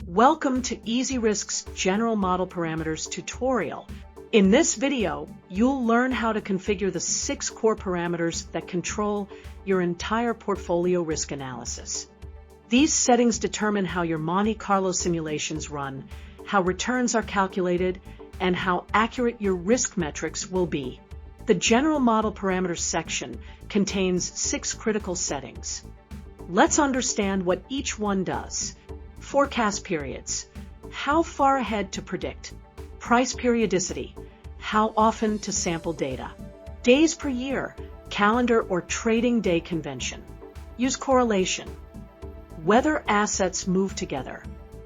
Welcome to iziRisk's General Model Parameters tutorial. In this video, you'll learn how to configure the 6 core parameters that control your entire portfolio risk analysis. These settings determine how your Monte Carlo simulations run, how returns are calculated, and how accurate your risk metrics will be. The General Model Parameters section contains 6 critical settings. Let's understand what each one does. Forecast periods. How far ahead to predict. Price periodicity. How often to sample data. Days per year. Calendar or trading day convention. Use correlation. Whether assets move together.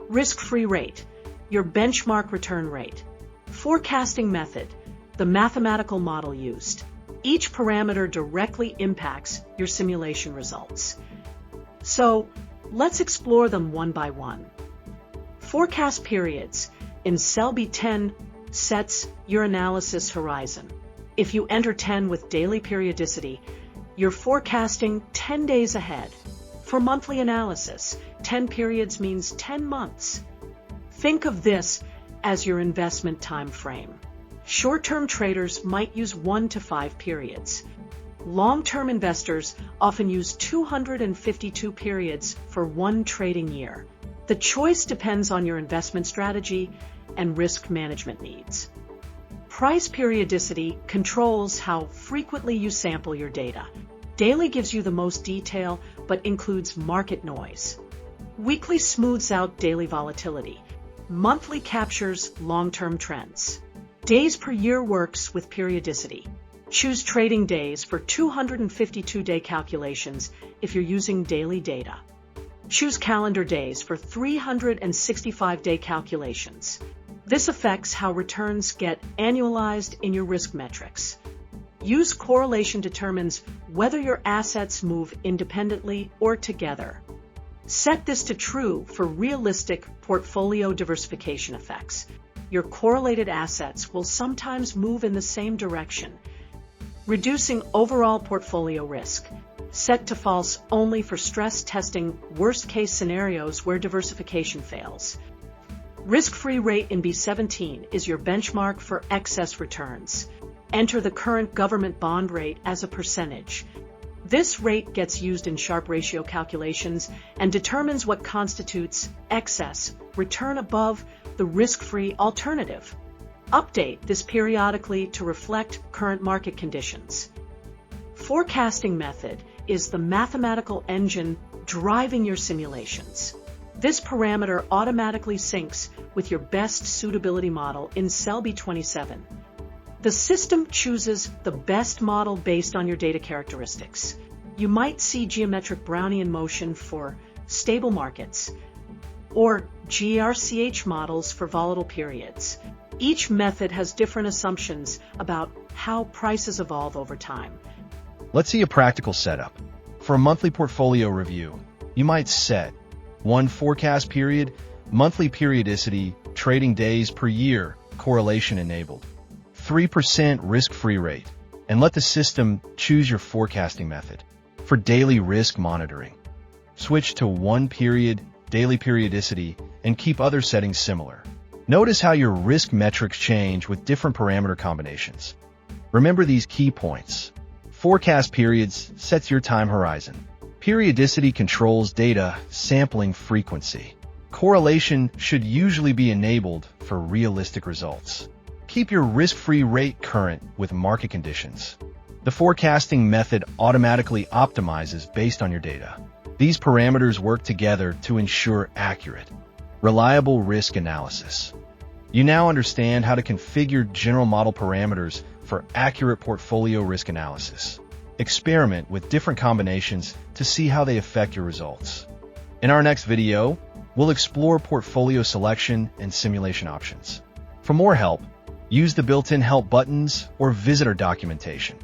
Risk-free rate. Your benchmark return rate. Forecasting method. The mathematical model used. Each parameter directly impacts your simulation results. So, let's explore them one by one. Forecast periods. In cell B10 sets your analysis horizon. If you enter 10 with daily periodicity, you're forecasting 10 days ahead. For monthly analysis, 10 periods means 10 months. Think of this as your investment time frame. Short-term traders might use 1 to 5 periods. Long-term investors often use 252 periods for one trading year. The choice depends on your investment strategy and risk management needs. Price periodicity controls how frequently you sample your data. Daily gives you the most detail, but includes market noise. Weekly smooths out daily volatility. Monthly captures long-term trends. Days per year works with periodicity. Choose trading days for 252-day calculations if you're using daily data. Choose calendar days for 365-day calculations. This affects how returns get annualized in your risk metrics. Use correlation determines whether your assets move independently or together. Set this to true for realistic portfolio diversification effects. Your correlated assets will sometimes move in the same direction, reducing overall portfolio risk. Set to false only for stress testing worst-case scenarios where diversification fails. Risk-free rate in B17 is your benchmark for excess returns. Enter the current government bond rate as a percentage. This rate gets used in Sharpe ratio calculations and determines what constitutes excess return above the risk-free alternative. Update this periodically to reflect current market conditions. Forecasting method is the mathematical engine driving your simulations. This parameter automatically syncs with your best suitability model in cell B27. The system chooses the best model based on your data characteristics. You might see geometric Brownian motion for stable markets, or GRCH models for volatile periods. Each method has different assumptions about how prices evolve over time. Let's see a practical setup. For a monthly portfolio review, you might set 1 forecast period, monthly periodicity, trading days per year, correlation enabled, 3% risk-free rate, and let the system choose your forecasting method. For daily risk monitoring, switch to 1 period, daily periodicity, and keep other settings similar. Notice how your risk metrics change with different parameter combinations. Remember these key points. Forecast periods sets your time horizon. Periodicity controls data sampling frequency. Correlation should usually be enabled for realistic results. Keep your risk-free rate current with market conditions. The forecasting method automatically optimizes based on your data. These parameters work together to ensure accurate, reliable risk analysis. You now understand how to configure general model parameters for accurate portfolio risk analysis. Experiment with different combinations to see how they affect your results. In our next video, we'll explore portfolio selection and simulation options. For more help, use the built-in help buttons or visit our documentation.